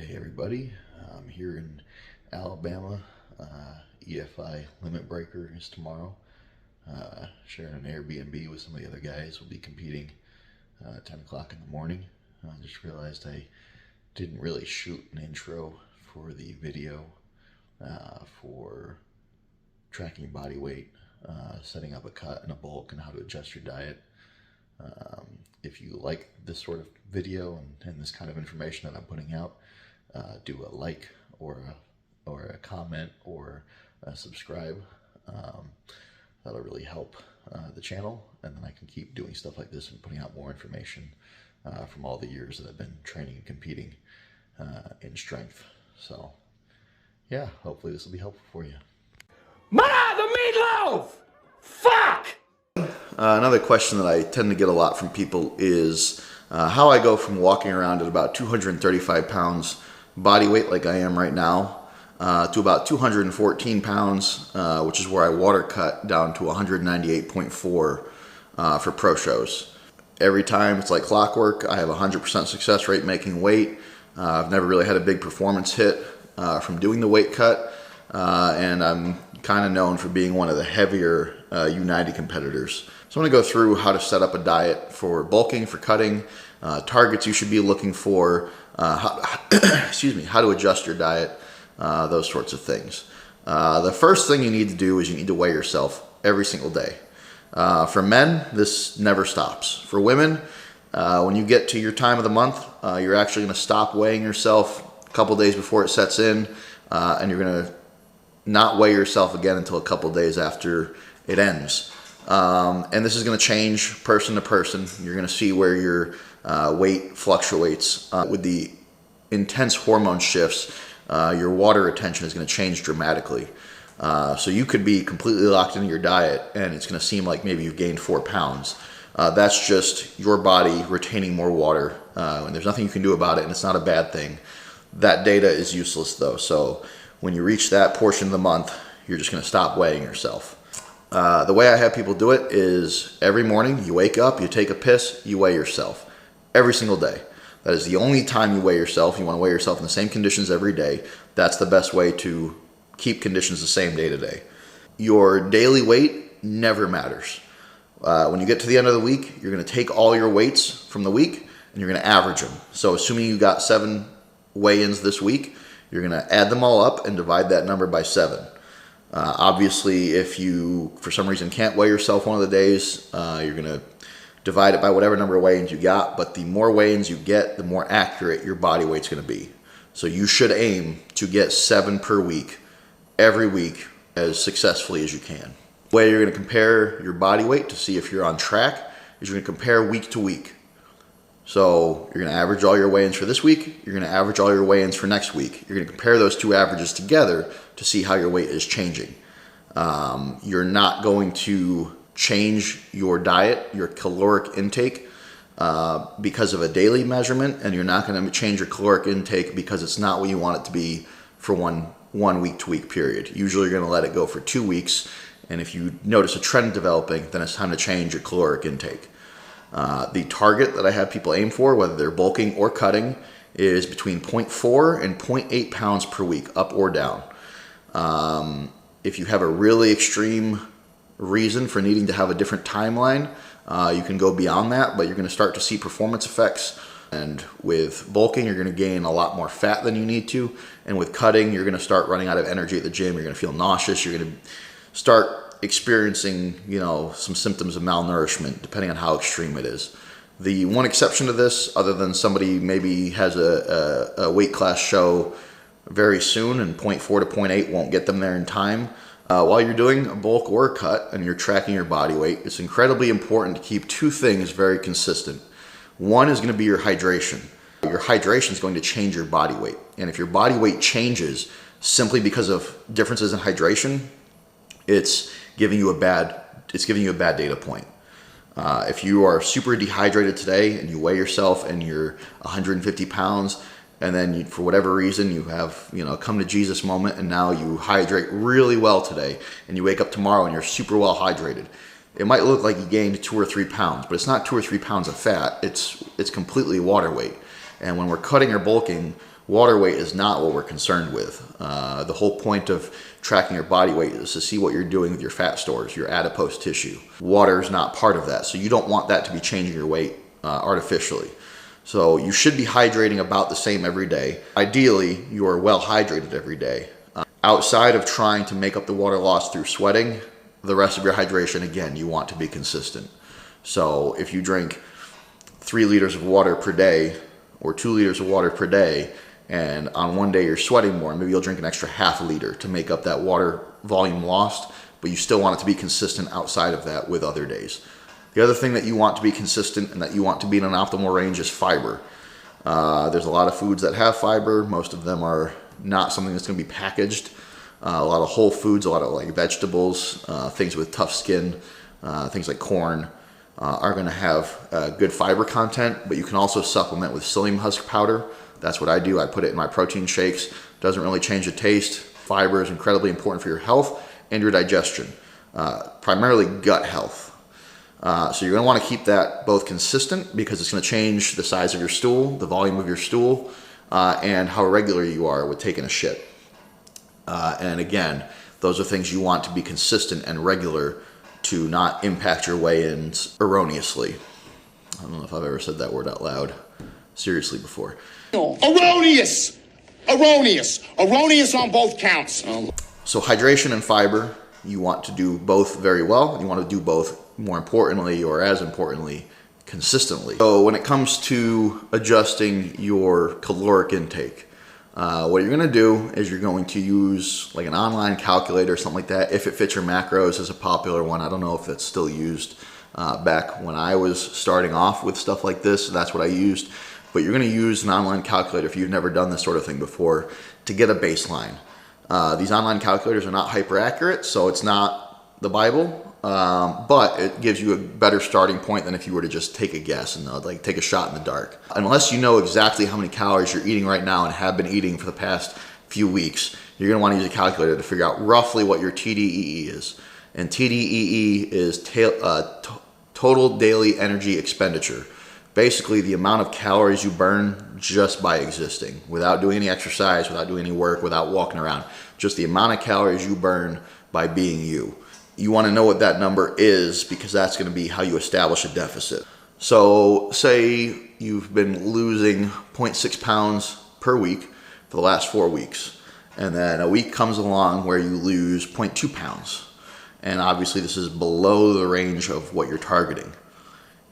Hey everybody, I'm here in Alabama. EFI Limit Breaker is tomorrow. Sharing an Airbnb with some of the other guys. We'll be competing 10 o'clock in the morning. I just realized I didn't really shoot an intro for the video for tracking body weight, setting up a cut and a bulk, and how to adjust your diet. If you like this sort of video and this kind of information that I'm putting out, do a like or a comment or a subscribe. That'll really help the channel, and then I can keep doing stuff like this and putting out more information from all the years that I've been training and competing in strength. So yeah, hopefully this will be helpful for you. The Meatloaf! Fuck! Another question that I tend to get a lot from people is how I go from walking around at about 235 pounds body weight, like I am right now, to about 214 pounds, which is where I water cut down to 198.4 for pro shows. Every time it's like clockwork. I have a 100% success rate making weight. I've never really had a big performance hit from doing the weight cut, and I'm kind of known for being one of the heavier United competitors. So I'm going to go through how to set up a diet for bulking, for cutting, targets you should be looking for, excuse me, how to adjust your diet, those sorts of things. The first thing you need to do is you need to weigh yourself every single day. For men, this never stops. For women, when you get to your time of the month, you're actually going to stop weighing yourself a couple days before it sets in, and you're going to not weigh yourself again until a couple days after it ends. And this is going to change person to person. You're going to see where your weight fluctuates. With the intense hormone shifts, your water retention is going to change dramatically. So you could be completely locked into your diet and it's going to seem like maybe you've gained 4 pounds. That's just your body retaining more water, and there's nothing you can do about it, and it's not a bad thing. That data is useless though. So when you reach that portion of the month, you're just going to stop weighing yourself. The way I have people do it is every morning you wake up, you take a piss, you weigh yourself every single day. That is the only time you weigh yourself. You want to weigh yourself in the same conditions every day. That's the best way to keep conditions the same day to day. Your daily weight never matters. When you get to the end of the week, you're going to take all your weights from the week and you're going to average them. So assuming you got 7 weigh-ins this week, you're going to add them all up and divide that number by 7. Obviously, if you, for some reason, can't weigh yourself one of the days, you're going to divide it by whatever number of weigh-ins you got. But the more weigh-ins you get, the more accurate your body weight's going to be. So you should aim to get 7 per week, every week, as successfully as you can. The way you're going to compare your body weight to see if you're on track is you're going to compare week to week. So you're going to average all your weigh-ins for this week. You're going to average all your weigh-ins for next week. You're going to compare those two averages together to see how your weight is changing. You're not going to change your diet, your caloric intake, because of a daily measurement, and you're not going to change your caloric intake because it's not what you want it to be for one week-to-week period. Usually you're going to let it go for 2 weeks, and if you notice a trend developing, then it's time to change your caloric intake. The target that I have people aim for, whether they're bulking or cutting, is between 0.4 and 0.8 pounds per week, up or down. If you have a really extreme reason for needing to have a different timeline, you can go beyond that, but you're going to start to see performance effects. And with bulking, you're going to gain a lot more fat than you need to. And with cutting, you're going to start running out of energy at the gym. You're going to feel nauseous. You're going to start experiencing, some symptoms of malnourishment, depending on how extreme it is. The one exception to this, other than somebody maybe has a weight class show very soon and 0.4 to 0.8 won't get them there in time, while you're doing a bulk or a cut and you're tracking your body weight, it's incredibly important to keep 2 things very consistent. One is going to be your hydration. Your hydration is going to change your body weight. And if your body weight changes simply because of differences in hydration, it's giving you a bad data point. If you are super dehydrated today and you weigh yourself and you're 150 pounds, and then for whatever reason you have a come to Jesus moment and now you hydrate really well today, and you wake up tomorrow and you're super well hydrated, it might look like you gained 2 or 3 pounds, but it's not 2 or 3 pounds of fat. It's completely water weight. And when we're cutting or bulking, Water weight is not what we're concerned with. The whole point of tracking your body weight is to see what you're doing with your fat stores, your adipose tissue. Water is not part of that, so you don't want that to be changing your weight artificially. So you should be hydrating about the same every day. Ideally, you are well hydrated every day. Outside of trying to make up the water loss through sweating, the rest of your hydration, again, you want to be consistent. So if you drink 3 liters of water per day or 2 liters of water per day, and on one day you're sweating more, maybe you'll drink an extra half a liter to make up that water volume lost, but you still want it to be consistent outside of that with other days. The other thing that you want to be consistent and that you want to be in an optimal range is fiber. There's a lot of foods that have fiber. Most of them are not something that's going to be packaged. A lot of whole foods, a lot of like vegetables, things with tough skin, things like corn are going to have good fiber content, but you can also supplement with psyllium husk powder. That's what I do. I put it in my protein shakes. Doesn't really change the taste. Fiber is incredibly important for your health and your digestion, primarily gut health. So you're going to want to keep that both consistent because it's going to change the size of your stool, the volume of your stool, and how regular you are with taking a shit. And again, those are things you want to be consistent and regular to not impact your weigh-ins erroneously. I don't know if I've ever said that word out loud seriously before. Erroneous! Erroneous! Erroneous on both counts. So hydration and fiber, you want to do both very well. You want to do both, more importantly, or as importantly, consistently. So when it comes to adjusting your caloric intake, what you're going to do is you're going to use like an online calculator or something like that. If it fits your macros is a popular one. I don't know if it's still used. Back when I was starting off with stuff like this, that's what I used. But you're going to use an online calculator if you've never done this sort of thing before to get a baseline. These online calculators are not hyper accurate, so it's not the Bible, but it gives you a better starting point than if you were to just take a guess and like take a shot in the dark. Unless you know exactly how many calories you're eating right now and have been eating for the past few weeks, you're going to want to use a calculator to figure out roughly what your TDEE is. And TDEE is total daily energy expenditure. Basically the amount of calories you burn just by existing, without doing any exercise, without doing any work, without walking around. Just the amount of calories you burn by being you. You want to know what that number is because that's going to be how you establish a deficit. So say you've been losing 0.6 pounds per week for the last 4 weeks, and then a week comes along where you lose 0.2 pounds. And obviously this is below the range of what you're targeting.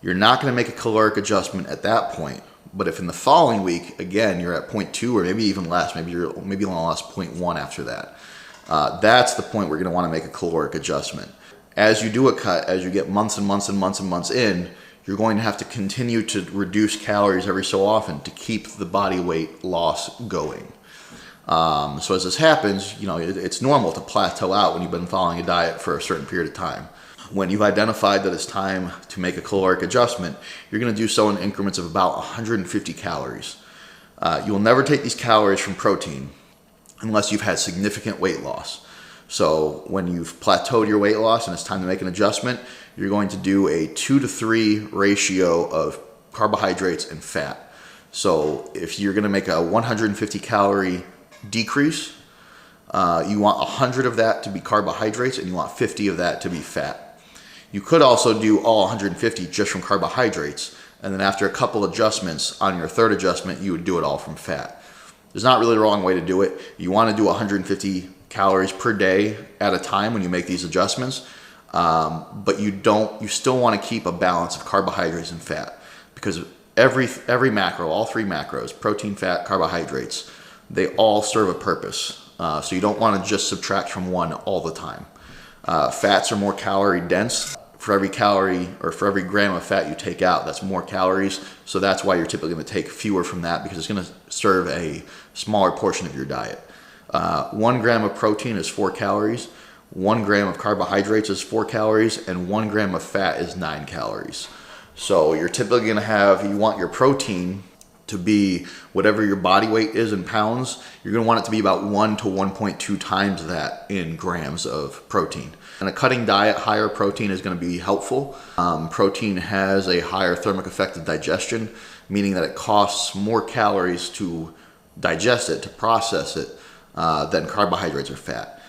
You're not going to make a caloric adjustment at that point, but if in the following week, again, you're at 0.2 or maybe even less, maybe you only lost 0.1 after that, that's the point where you're going to want to make a caloric adjustment. As you do a cut, as you get months and months and months and months in, you're going to have to continue to reduce calories every so often to keep the body weight loss going. So as this happens, it's normal to plateau out when you've been following a diet for a certain period of time. When you've identified that it's time to make a caloric adjustment, you're going to do so in increments of about 150 calories. You will never take these calories from protein unless you've had significant weight loss. So when you've plateaued your weight loss and it's time to make an adjustment, you're going to do a 2 to 3 ratio of carbohydrates and fat. So if you're going to make a 150 calorie decrease, you want 100 of that to be carbohydrates and you want 50 of that to be fat. You could also do all 150 just from carbohydrates, and then after a couple adjustments on your third adjustment, you would do it all from fat. There's not really a wrong way to do it. You want to do 150 calories per day at a time when you make these adjustments, but you still want to keep a balance of carbohydrates and fat, because every macro, all 3 macros, protein, fat, carbohydrates, they all serve a purpose. So you don't want to just subtract from one all the time. Fats are more calorie dense. For every calorie or for every gram of fat you take out, that's more calories. So that's why you're typically going to take fewer from that, because it's going to serve a smaller portion of your diet. 1 gram of protein is 4 calories. 1 gram of carbohydrates is 4 calories, and 1 gram of fat is 9 calories. So you're typically going to you want your protein to be whatever your body weight is in pounds. You're going to want it to be about 1 to 1.2 times that in grams of protein. In a cutting diet, higher protein is going to be helpful. Protein has a higher thermic effect of digestion, meaning that it costs more calories to digest it, to process it, than carbohydrates or fat.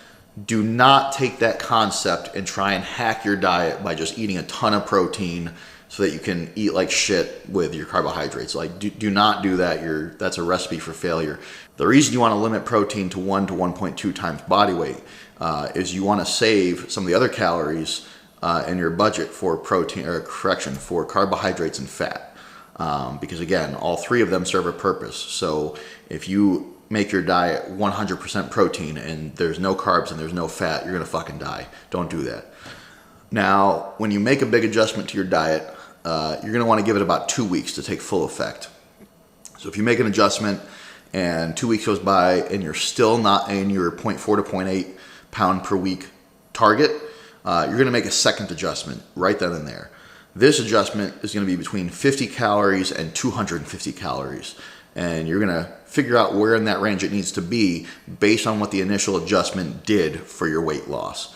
Do not take that concept and try and hack your diet by just eating a ton of protein so that you can eat like shit with your carbohydrates. Like, do not do that. That's a recipe for failure. The reason you want to limit protein to 1 to 1.2 times body weight is you want to save some of the other calories in your budget for for carbohydrates and fat. Because again, all three of them serve a purpose. So if you make your diet 100% protein and there's no carbs and there's no fat, you're gonna fucking die. Don't do that. Now, when you make a big adjustment to your diet, you're gonna wanna give it about 2 weeks to take full effect. So if you make an adjustment and 2 weeks goes by and you're still not in your 0.4 to 0.8 pound per week target, you're gonna make a second adjustment right then and there. This adjustment is gonna be between 50 calories and 250 calories. And you're gonna figure out where in that range it needs to be based on what the initial adjustment did for your weight loss.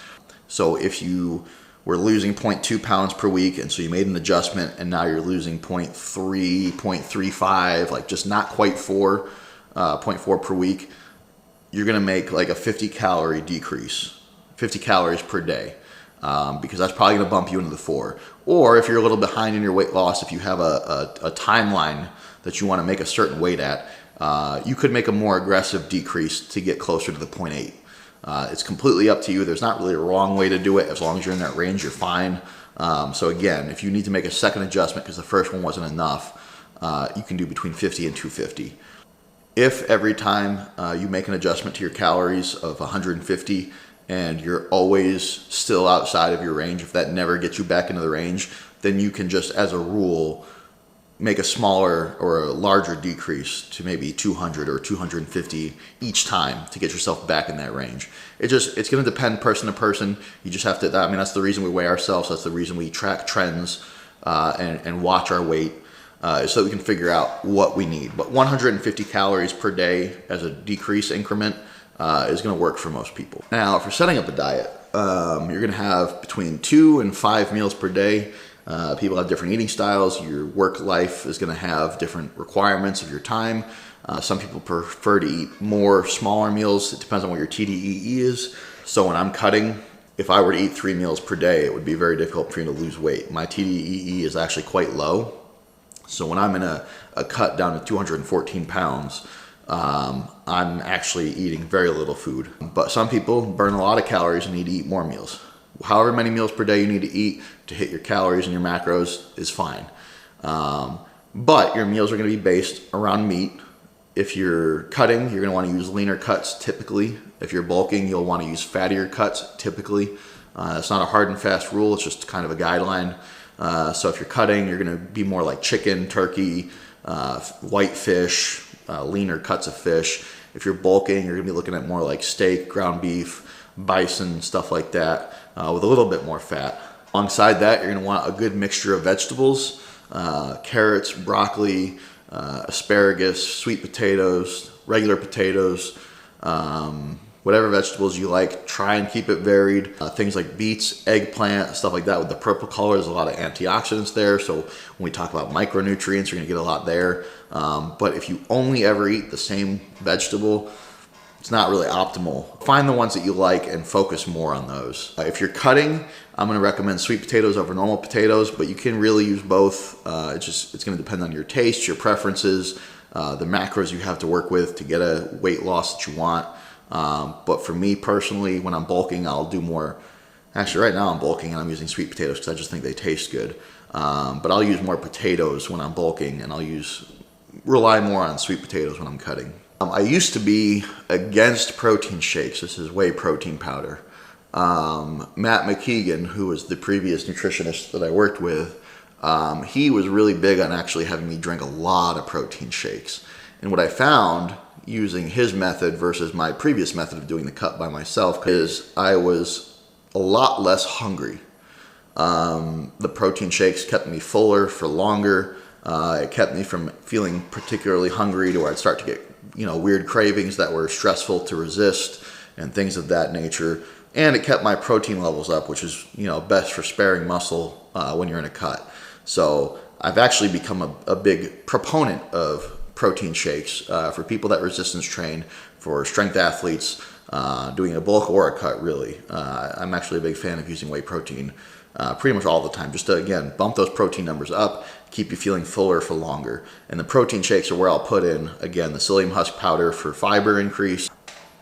So if you were losing 0.2 pounds per week, and so you made an adjustment and now you're losing 0.3, 0.35, like just not quite 0.4 per week, you're gonna make like a 50 calorie decrease, 50 calories per day. Because that's probably gonna bump you into the 4. Or if you're a little behind in your weight loss, if you have a timeline that you want to make a certain weight at, you could make a more aggressive decrease to get closer to the 0.8. It's completely up to you. There's not really a wrong way to do it. As long as you're in that range, you're fine. So again, if you need to make a second adjustment because the first one wasn't enough, you can do between 50 and 250. If every time you make an adjustment to your calories of 150 and you're always still outside of your range, if that never gets you back into the range, then you can just, as a rule, make a smaller or a larger decrease to maybe 200 or 250 each time to get yourself back in that range. It's going to depend person to person. You just have to, I mean, that's the reason we weigh ourselves. That's the reason we track trends and watch our weight so that we can figure out what we need. But 150 calories per day as a decrease increment is going to work for most people. Now, for setting up a diet, you're going to have between 2 and 5 meals per day. People have different eating styles. Your work life is going to have different requirements of your time. Some people prefer to eat more smaller meals. It depends on what your TDEE is. So when I'm cutting, if I were to eat 3 meals per day, it would be very difficult for me to lose weight. My TDEE is actually quite low. So when I'm in a cut down to 214 pounds, I'm actually eating very little food. But some people burn a lot of calories and need to eat more meals. However many meals per day you need to eat to hit your calories and your macros is fine. But your meals are going to be based around meat. If you're cutting, you're going to want to use leaner cuts typically. If you're bulking, you'll want to use fattier cuts typically. It's not a hard and fast rule. It's just kind of a guideline. So if you're cutting, you're going to be more like chicken, turkey, white fish, leaner cuts of fish. If you're bulking, you're going to be looking at more like steak, ground beef, bison, stuff like that, with a little bit more fat. Alongside that, you're going to want a good mixture of vegetables, carrots, broccoli, asparagus, sweet potatoes, regular potatoes, whatever vegetables you like. Try and keep it varied. Things like beets, eggplant, stuff like that with the purple color. There's a lot of antioxidants there. So when we talk about micronutrients, you're going to get a lot there. But if you only ever eat the same vegetable, it's not really optimal. Find the ones that you like and focus more on those. If you're cutting, I'm going to recommend sweet potatoes over normal potatoes, but you can really use both. It's going to depend on your taste, your preferences, the macros you have to work with to get a weight loss that you want. But for me personally, when I'm bulking, I'll do more. Actually, right now I'm bulking and I'm using sweet potatoes because I just think they taste good. But I'll use more potatoes when I'm bulking, and I'll rely more on sweet potatoes when I'm cutting. I used to be against protein shakes. This is whey protein powder. Matt McKeegan, who was the previous nutritionist that I worked with, he was really big on actually having me drink a lot of protein shakes. And what I found using his method versus my previous method of doing the cut by myself is I was a lot less hungry. The protein shakes kept me fuller for longer. It kept me from feeling particularly hungry to where I'd start to get weird cravings that were stressful to resist and things of that nature. And it kept my protein levels up, which is, best for sparing muscle when you're in a cut. So I've actually become a big proponent of protein shakes for people that resistance train, for strength athletes, doing a bulk or a cut really. I'm actually a big fan of using whey protein pretty much all the time, just to, again, bump those protein numbers up, keep you feeling fuller for longer. And the protein shakes are where I'll put in, again, the psyllium husk powder for fiber increase.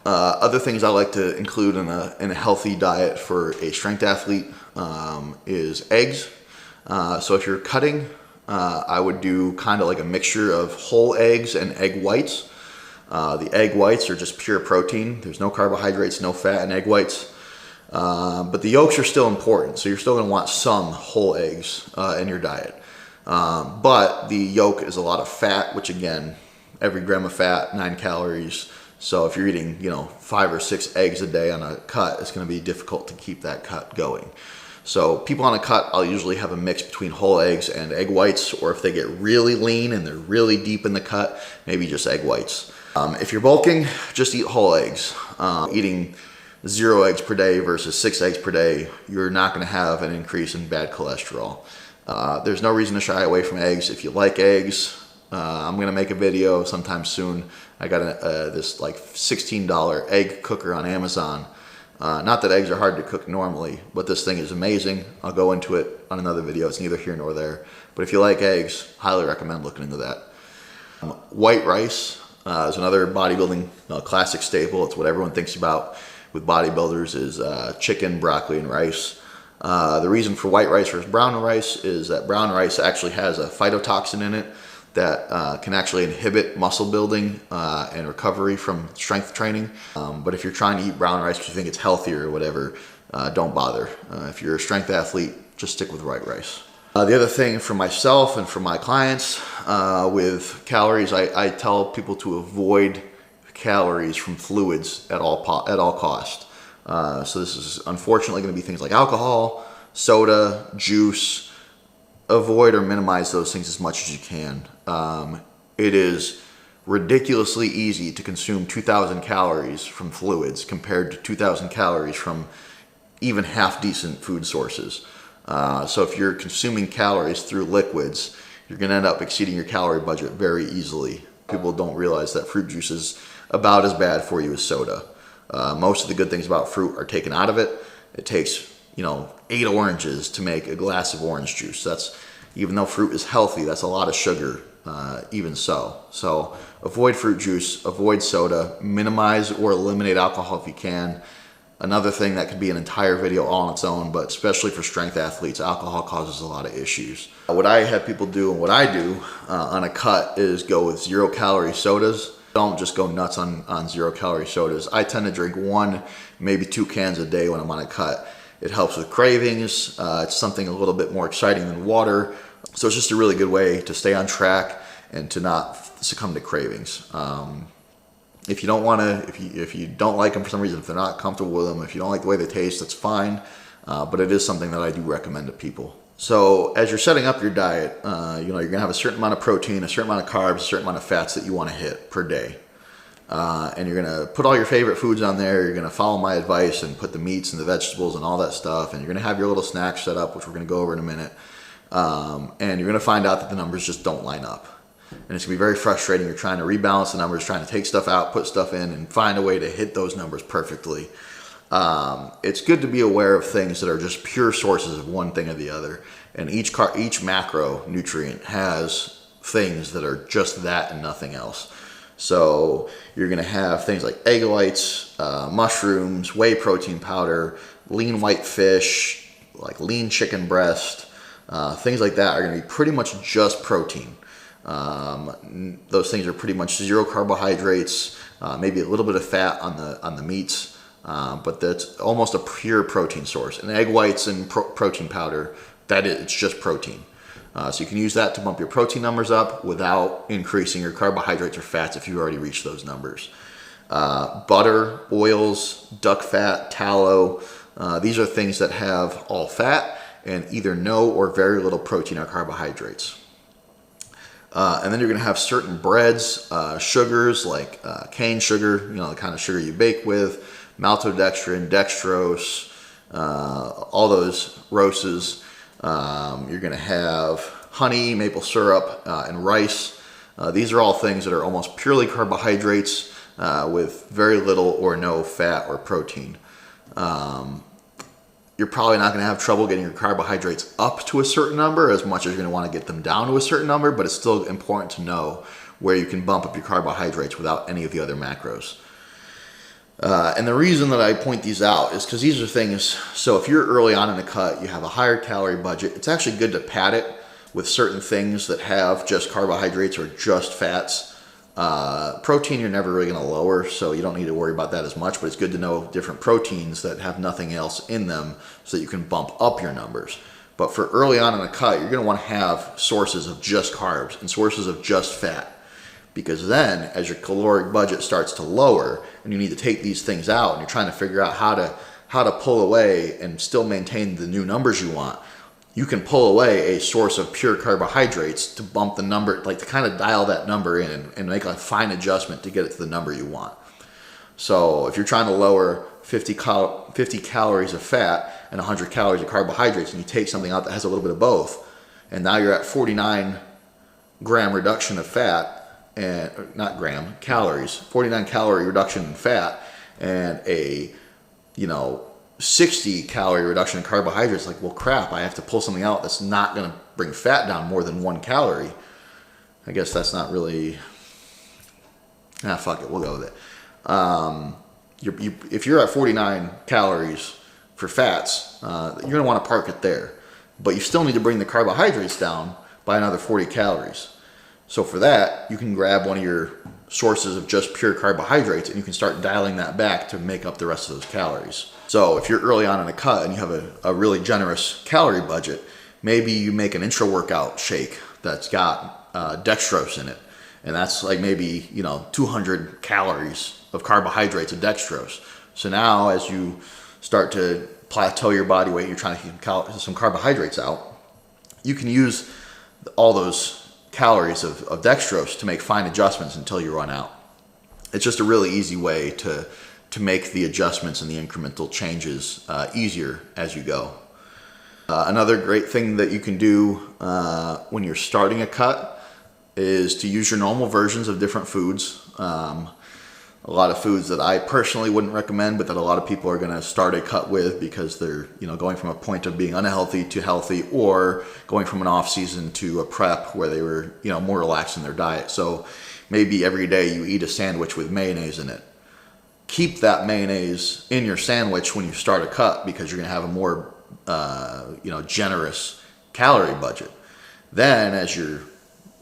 Other things I like to include in a healthy diet for a strength athlete is eggs. So if you're cutting, I would do kind of like a mixture of whole eggs and egg whites. The egg whites are just pure protein. There's no carbohydrates, no fat in egg whites. But the yolks are still important, so you're still going to want some whole eggs in your diet. But the yolk is a lot of fat, which again, every gram of fat, 9 calories. So if you're eating, 5 or 6 eggs a day on a cut, it's going to be difficult to keep that cut going. So people on a cut, I'll usually have a mix between whole eggs and egg whites, or if they get really lean and they're really deep in the cut, maybe just egg whites. If you're bulking, just eat whole eggs. Eating 0 eggs per day versus 6 eggs per day, you're not going to have an increase in bad cholesterol. There's no reason to shy away from eggs. If you like eggs, I'm going to make a video sometime soon. I got this like $16 egg cooker on Amazon. Not that eggs are hard to cook normally, but this thing is amazing. I'll go into it on another video. It's neither here nor there. But if you like eggs, highly recommend looking into that. White rice is another bodybuilding classic staple. It's what everyone thinks about with bodybuilders is chicken, broccoli, and rice. The reason for white rice versus brown rice is that brown rice actually has a phytotoxin in it that can actually inhibit muscle building and recovery from strength training. But if you're trying to eat brown rice because you think it's healthier or whatever, don't bother. If you're a strength athlete, just stick with white rice. The other thing for myself and for my clients with calories, I tell people to avoid calories from fluids at all cost. So this is unfortunately going to be things like alcohol, soda, juice. Avoid or minimize those things as much as you can. It is ridiculously easy to consume 2,000 calories from fluids compared to 2,000 calories from even half decent food sources. So if you're consuming calories through liquids, you're going to end up exceeding your calorie budget very easily. People don't realize that fruit juice is about as bad for you as soda. Most of the good things about fruit are taken out of it. It takes 8 oranges to make a glass of orange juice. That's, even though fruit is healthy, that's a lot of sugar, even so. So avoid fruit juice, avoid soda, minimize or eliminate alcohol if you can. Another thing that could be an entire video all on its own, but especially for strength athletes, alcohol causes a lot of issues. What I have people do and what I do on a cut is go with 0-calorie sodas. Don't just go nuts on 0-calorie sodas. I tend to drink 1, maybe 2 cans a day when I'm on a cut. It helps with cravings. It's something a little bit more exciting than water. So it's just a really good way to stay on track and to not succumb to cravings. If you don't want to, if you don't like them for some reason, if they're not comfortable with them, if you don't like the way they taste, that's fine. But it is something that I do recommend to people. So as you're setting up your diet, you're going to have a certain amount of protein, a certain amount of carbs, a certain amount of fats that you want to hit per day. And you're going to put all your favorite foods on there. You're going to follow my advice and put the meats and the vegetables and all that stuff. And you're going to have your little snacks set up, which we're going to go over in a minute. And you're going to find out that the numbers just don't line up. And it's going to be very frustrating. You're trying to rebalance the numbers, trying to take stuff out, put stuff in, and find a way to hit those numbers perfectly. It's good to be aware of things that are just pure sources of one thing or the other. And each macronutrient has things that are just that and nothing else. So you're going to have things like egg whites, mushrooms, whey protein powder, lean white fish, like lean chicken breast. Things like that are going to be pretty much just protein. Those things are pretty much 0 carbohydrates, maybe a little bit of fat on the meats, but that's almost a pure protein source. And egg whites and protein powder, it's just protein. So you can use that to bump your protein numbers up without increasing your carbohydrates or fats if you've already reached those numbers. Butter, oils, duck fat, tallow, these are things that have all fat and either no or very little protein or carbohydrates. And then you're going to have certain breads, sugars like cane sugar, the kind of sugar you bake with, maltodextrin, dextrose, all those roses. You're going to have honey, maple syrup, and rice. These are all things that are almost purely carbohydrates with very little or no fat or protein. You're probably not going to have trouble getting your carbohydrates up to a certain number as much as you're going to want to get them down to a certain number, but it's still important to know where you can bump up your carbohydrates without any of the other macros. And the reason that I point these out is because these are things, so if you're early on in a cut, you have a higher calorie budget, it's actually good to pad it with certain things that have just carbohydrates or just fats. Protein you're never really going to lower, so you don't need to worry about that as much, but it's good to know different proteins that have nothing else in them so that you can bump up your numbers. But for early on in a cut, you're going to want to have sources of just carbs and sources of just fat. Because then, as your caloric budget starts to lower and you need to take these things out and you're trying to figure out how to pull away and still maintain the new numbers you want, you can pull away a source of pure carbohydrates to bump the number, like to kind of dial that number in and make a fine adjustment to get it to the number you want. So if you're trying to lower 50 calories of fat and 100 calories of carbohydrates and you take something out that has a little bit of both, and now you're at 49 gram reduction of fat, and not gram, calories, 49 calorie reduction in fat and a 60 calorie reduction in carbohydrates, like, well, crap, I have to pull something out that's not going to bring fat down more than 1 calorie. I guess that's not really, fuck it, we'll go with it. If you're at 49 calories for fats, you're going to want to park it there, but you still need to bring the carbohydrates down by another 40 calories. So for that, you can grab one of your sources of just pure carbohydrates and you can start dialing that back to make up the rest of those calories. So if you're early on in a cut and you have a really generous calorie budget, maybe you make an intra-workout shake that's got dextrose in it. And that's like maybe, 200 calories of carbohydrates of dextrose. So now as you start to plateau your body weight, you're trying to keep some carbohydrates out, you can use all those calories of dextrose to make fine adjustments until you run out. It's just a really easy way to make the adjustments and the incremental changes easier as you go. Another great thing that you can do when you're starting a cut is to use your normal versions of different foods. A lot of foods that I personally wouldn't recommend, but that a lot of people are going to start a cut with because they're, going from a point of being unhealthy to healthy, or going from an off season to a prep where they were, more relaxed in their diet. So maybe every day you eat a sandwich with mayonnaise in it. Keep that mayonnaise in your sandwich when you start a cut because you're going to have a more, generous calorie budget. Then as your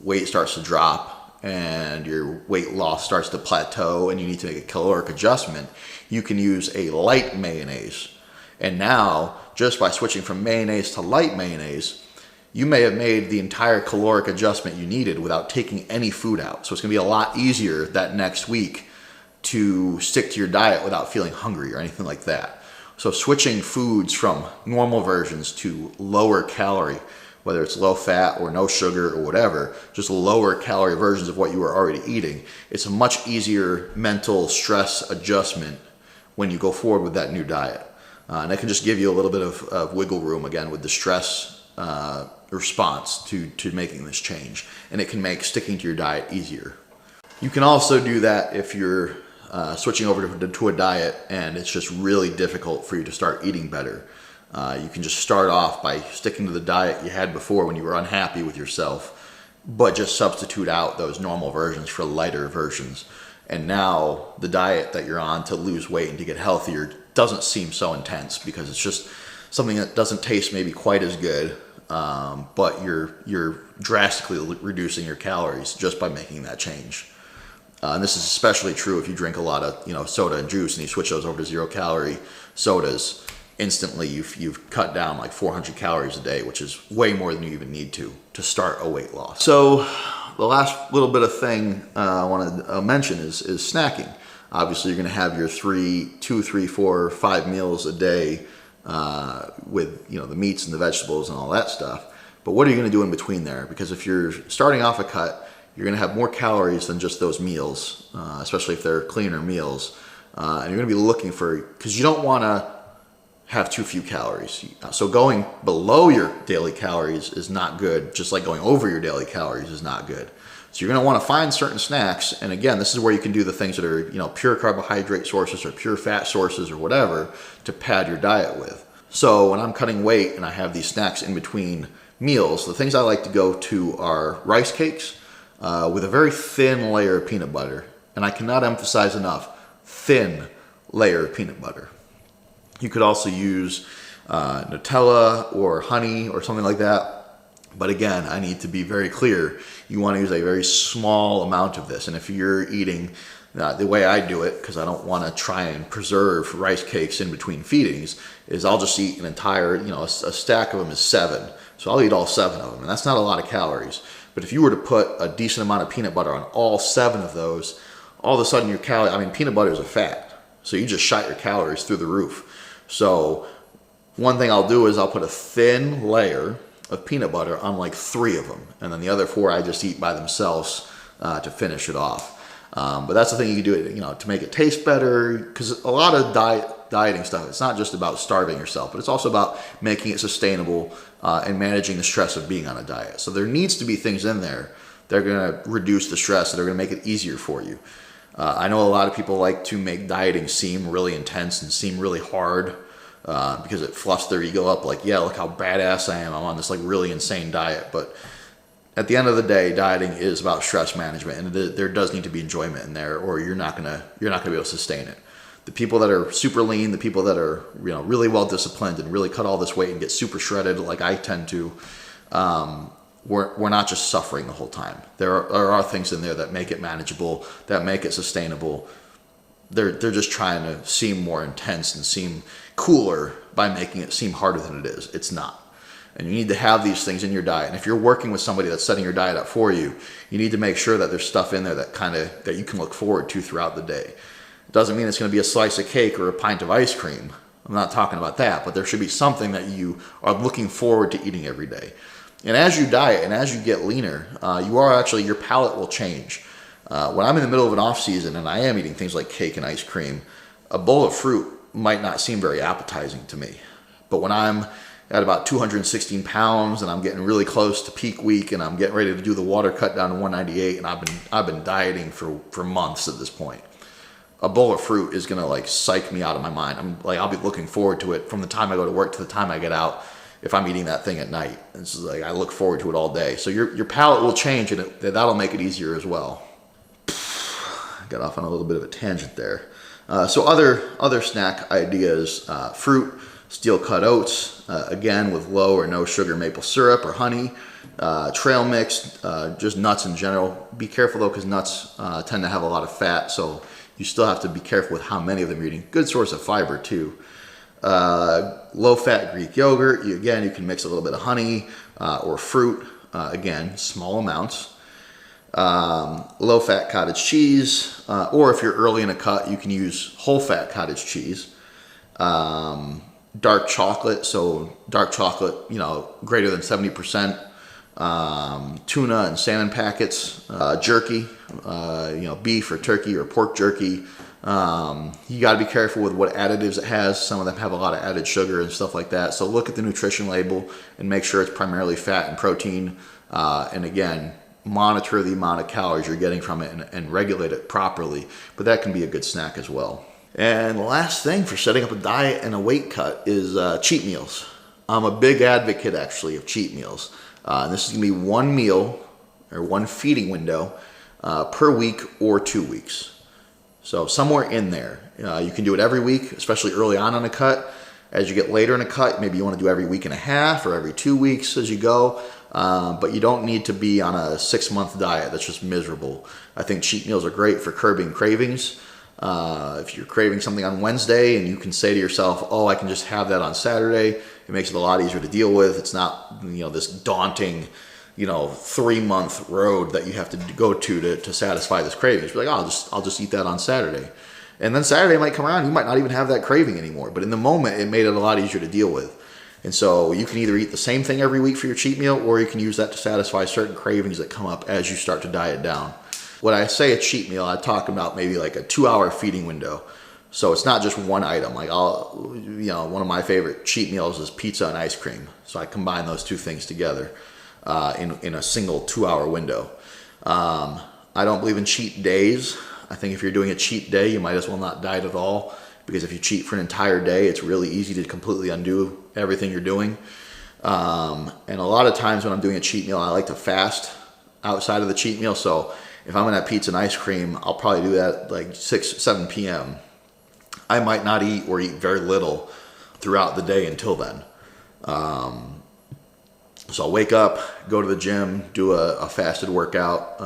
weight starts to drop, and your weight loss starts to plateau and you need to make a caloric adjustment, you can use a light mayonnaise. And now, just by switching from mayonnaise to light mayonnaise, you may have made the entire caloric adjustment you needed without taking any food out. So it's going to be a lot easier that next week to stick to your diet without feeling hungry or anything like that. So switching foods from normal versions to lower calorie, whether it's low fat or no sugar or whatever, just lower calorie versions of what you were already eating, it's a much easier mental stress adjustment when you go forward with that new diet. And it can just give you a little bit of wiggle room again with the stress response to making this change. And it can make sticking to your diet easier. You can also do that if you're switching over to a diet and it's just really difficult for you to start eating better. You can just start off by sticking to the diet you had before when you were unhappy with yourself, but just substitute out those normal versions for lighter versions. And now the diet that you're on to lose weight and to get healthier doesn't seem so intense because it's just something that doesn't taste maybe quite as good, but you're drastically reducing your calories just by making that change. And this is especially true if you drink a lot of soda and juice and you switch those over to 0-calorie sodas. Instantly you've cut down like 400 calories a day, which is way more than you even need to start a weight loss. So the last little bit of thing I want to mention is snacking. Obviously you're going to have your 2, 3, 4, 5 meals a day with the meats and the vegetables and all that stuff. But what are you going to do in between there? Because if you're starting off a cut, you're going to have more calories than just those meals, especially if they're cleaner meals. And you're going to be looking because you don't want to have too few calories. So going below your daily calories is not good, just like going over your daily calories is not good. So you're going to want to find certain snacks. And again, this is where you can do the things that are, pure carbohydrate sources or pure fat sources or whatever to pad your diet with. So when I'm cutting weight and I have these snacks in between meals, the things I like to go to are rice cakes with a very thin layer of peanut butter. And I cannot emphasize enough, thin layer of peanut butter. You could also use Nutella or honey or something like that. But again, I need to be very clear. You want to use a very small amount of this. And if you're eating the way I do it, because I don't want to try and preserve rice cakes in between feedings, is I'll just eat an entire, a stack of them is 7. So I'll eat all 7 of them. And that's not a lot of calories. But if you were to put a decent amount of peanut butter on all 7 of those, all of a sudden your peanut butter is a fat. So you just shot your calories through the roof. So one thing I'll do is I'll put a thin layer of peanut butter on like 3 of them. And then the other 4 I just eat by themselves to finish it off. But that's the thing you can do, to make it taste better. Because a lot of dieting stuff, it's not just about starving yourself, but it's also about making it sustainable and managing the stress of being on a diet. So there needs to be things in there that are going to reduce the stress, that are going to make it easier for you. I know a lot of people like to make dieting seem really intense and seem really hard because it fluffs their ego up. Like, yeah, look how badass I am. I'm on this like really insane diet. But at the end of the day, dieting is about stress management, and there does need to be enjoyment in there, or you're not gonna be able to sustain it. The people that are super lean, the people that are really well disciplined and really cut all this weight and get super shredded, like I tend to, we're not just suffering the whole time. There are things in there that make it manageable, that make it sustainable. They're just trying to seem more intense and seem cooler by making it seem harder than it is. It's not. And you need to have these things in your diet. And if you're working with somebody that's setting your diet up for you, you need to make sure that there's stuff in there that you can look forward to throughout the day. It doesn't mean it's going to be a slice of cake or a pint of ice cream. I'm not talking about that, but there should be something that you are looking forward to eating every day. And as you diet and as you get leaner, your palate will change. When I'm in the middle of an off season and I am eating things like cake and ice cream, a bowl of fruit might not seem very appetizing to me. But when I'm at about 216 pounds and I'm getting really close to peak week and I'm getting ready to do the water cut down to 198, and I've been dieting for months at this point, a bowl of fruit is gonna like psych me out of my mind. I'll be looking forward to it from the time I go to work to the time I get out. If I'm eating that thing at night, it's like I look forward to it all day. So your palate will change, and that'll make it easier as well. I got off on a little bit of a tangent there. So other snack ideas: fruit, steel cut oats, again with low or no sugar maple syrup or honey, trail mix, just nuts in general. Be careful though, because nuts tend to have a lot of fat, so you still have to be careful with how many of them you're eating. Good source of fiber too. Low-fat Greek yogurt. You can mix a little bit of honey or fruit. Again, small amounts. Low-fat cottage cheese, or if you're early in a cut, you can use whole-fat cottage cheese. Dark chocolate, so dark chocolate, greater than 70%. Tuna and salmon packets. Jerky, beef or turkey or pork jerky. You got to be careful with what additives it has. Some of them have a lot of added sugar and stuff like that. So look at the nutrition label and make sure it's primarily fat and protein. And again, monitor the amount of calories you're getting from it and regulate it properly. But that can be a good snack as well. And the last thing for setting up a diet and a weight cut is cheat meals. I'm a big advocate actually of cheat meals. And this is going to be one meal or one feeding window per week or 2 weeks. So somewhere in there. You can do it every week, especially early on in a cut. As you get later in a cut, maybe you want to do every week and a half or every 2 weeks as you go. But you don't need to be on a 6-month diet that's just miserable. I think cheat meals are great for curbing cravings. If you're craving something on Wednesday and you can say to yourself, oh, I can just have that on Saturday, it makes it a lot easier to deal with. It's not, this daunting 3-month road that you have to go to satisfy this craving. You're like, oh, I'll just eat that on Saturday. And then Saturday might come around, you might not even have that craving anymore. But in the moment, it made it a lot easier to deal with. And so you can either eat the same thing every week for your cheat meal, or you can use that to satisfy certain cravings that come up as you start to diet down. When I say a cheat meal, I talk about maybe like a 2-hour feeding window. So it's not just one item. Like one of my favorite cheat meals is pizza and ice cream. So I combine those two things together in a single 2-hour window. I don't believe in cheat days. I think if you're doing a cheat day, you might as well not diet at all, because if you cheat for an entire day, it's really easy to completely undo everything you're doing. And a lot of times when I'm doing a cheat meal, I like to fast outside of the cheat meal. So if I'm gonna have pizza and ice cream, I'll probably do that like 6, 7 p.m. I might not eat or eat very little throughout the day until then. So I'll wake up, go to the gym, do a fasted workout,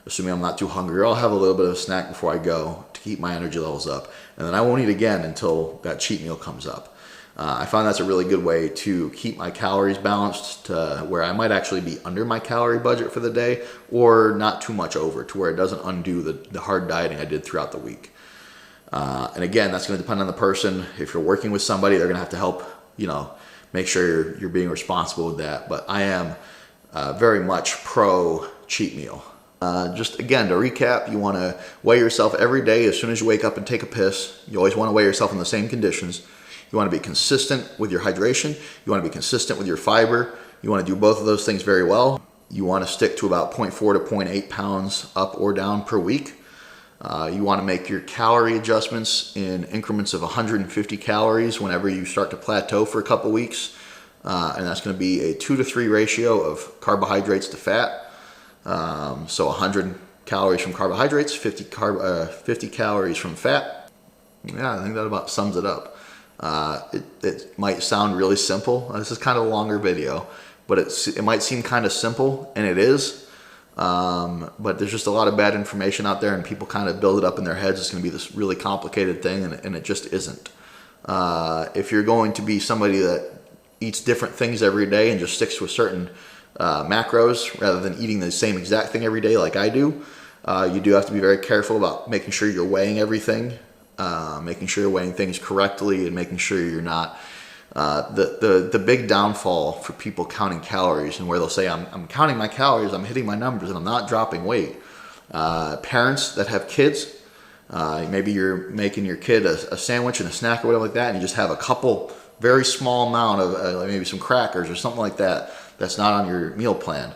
assuming I'm not too hungry, or I'll have a little bit of a snack before I go to keep my energy levels up. And then I won't eat again until that cheat meal comes up. I find that's a really good way to keep my calories balanced to where I might actually be under my calorie budget for the day, or not too much over, to where it doesn't undo the hard dieting I did throughout the week. And again, that's going to depend on the person. If you're working with somebody, they're going to have to help, make sure you're being responsible with that. But I am very much pro cheat meal. Just again, to recap, you want to weigh yourself every day as soon as you wake up and take a piss. You always want to weigh yourself in the same conditions. You want to be consistent with your hydration. You want to be consistent with your fiber. You want to do both of those things very well. You want to stick to about 0.4 to 0.8 pounds up or down per week. You want to make your calorie adjustments in increments of 150 calories whenever you start to plateau for a couple weeks. And that's going to be a 2 to 3 ratio of carbohydrates to fat. So 100 calories from carbohydrates, 50 calories from fat. Yeah, I think that about sums it up. It might sound really simple. This is kind of a longer video, but it might seem kind of simple, and it is. But there's just a lot of bad information out there, and people kind of build it up in their heads. It's going to be this really complicated thing, and it just isn't. If you're going to be somebody that eats different things every day and just sticks to a certain macros rather than eating the same exact thing every day like I do, you do have to be very careful about making sure you're weighing everything, making sure you're weighing things correctly, and making sure you're not. The big downfall for people counting calories, and where they'll say, I'm counting my calories, I'm hitting my numbers, and I'm not dropping weight. Parents that have kids, maybe you're making your kid a sandwich and a snack or whatever like that, and you just have a couple, very small amount of maybe some crackers or something like that that's not on your meal plan.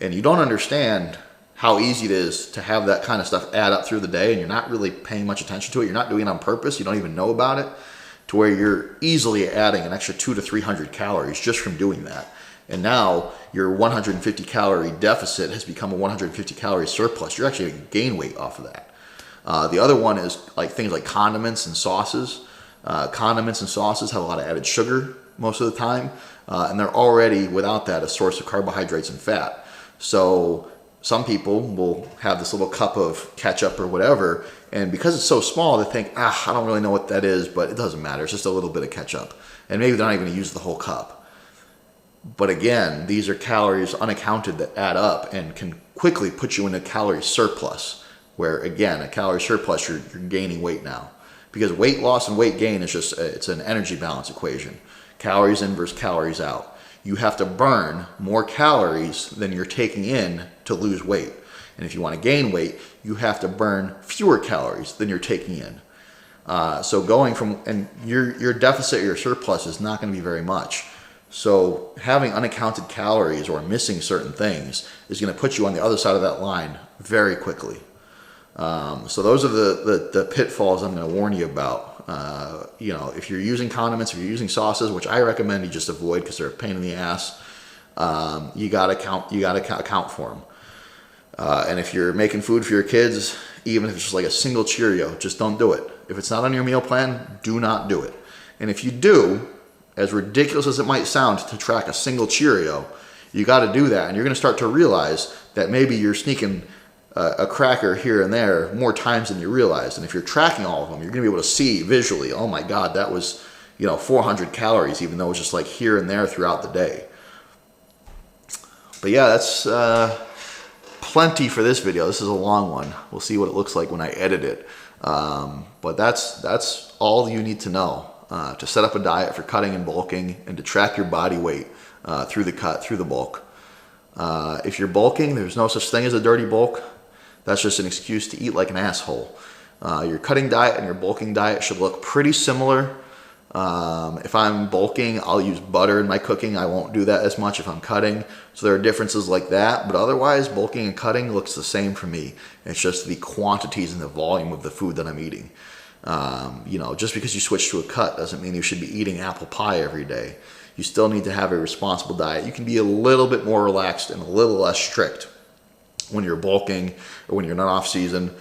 And you don't understand how easy it is to have that kind of stuff add up through the day, and you're not really paying much attention to it. You're not doing it on purpose. You don't even know about it, to where you're easily adding an extra 200 to 300 calories just from doing that. And now your 150 calorie deficit has become a 150 calorie surplus. You're actually going to gain weight off of that. The other one is like things like condiments and sauces. Condiments and sauces have a lot of added sugar most of the time, and they're already, without that, a source of carbohydrates and fat. So some people will have this little cup of ketchup or whatever, and because it's so small, they think, I don't really know what that is, but it doesn't matter. It's just a little bit of ketchup. And maybe they're not even going to use the whole cup. But again, these are calories unaccounted that add up and can quickly put you in a calorie surplus, where again, a calorie surplus, you're gaining weight now. Because weight loss and weight gain is just, it's an energy balance equation. Calories in versus calories out. You have to burn more calories than you're taking in to lose weight. And if you want to gain weight, you have to burn fewer calories than you're taking in. So going from, and your deficit or your surplus is not going to be very much. So having unaccounted calories or missing certain things is going to put you on the other side of that line very quickly. So those are the pitfalls I'm going to warn you about. If you're using condiments, if you're using sauces, which I recommend you just avoid because they're a pain in the ass, you gotta account for them. And if you're making food for your kids, even if it's just like a single Cheerio, just don't do it. If it's not on your meal plan, do not do it. And if you do, as ridiculous as it might sound to track a single Cheerio, you got to do that, and you're going to start to realize that maybe you're sneaking a cracker here and there more times than you realize. And if you're tracking all of them, you're going to be able to see visually, oh my God, that was 400 calories, even though it was just like here and there throughout the day. But yeah, that's plenty for this video. This is a long one. We'll see what it looks like when I edit it. But that's all you need to know to set up a diet for cutting and bulking, and to track your body weight through the cut, through the bulk. If you're bulking, there's no such thing as a dirty bulk. That's just an excuse to eat like an asshole. Your cutting diet and your bulking diet should look pretty similar. If I'm bulking, I'll use butter in my cooking. I won't do that as much if I'm cutting. So there are differences like that, but otherwise bulking and cutting looks the same for me. It's just the quantities and the volume of the food that I'm eating. Just because you switch to a cut doesn't mean you should be eating apple pie every day. You still need to have a responsible diet. You can be a little bit more relaxed and a little less strict when you're bulking or when you're not off season,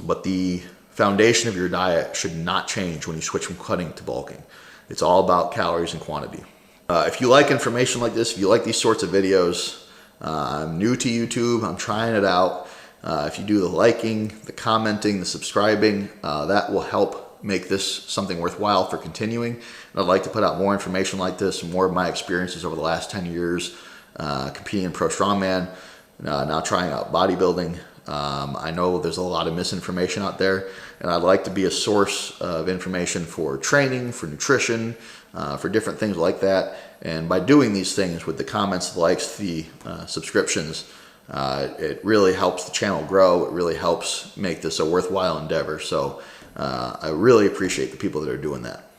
but the foundation of your diet should not change when you switch from cutting to bulking. It's all about calories and quantity. If you like information like this, if you like these sorts of videos, I'm new to YouTube, I'm trying it out. If you do the liking, the commenting, the subscribing, that will help make this something worthwhile for continuing. And I'd like to put out more information like this and more of my experiences over the last 10 years competing in pro strongman, now trying out bodybuilding. I know there's a lot of misinformation out there, and I'd like to be a source of information for training, for nutrition, for different things like that. And by doing these things with the comments, the likes, the subscriptions, it really helps the channel grow. It really helps make this a worthwhile endeavor. So I really appreciate the people that are doing that.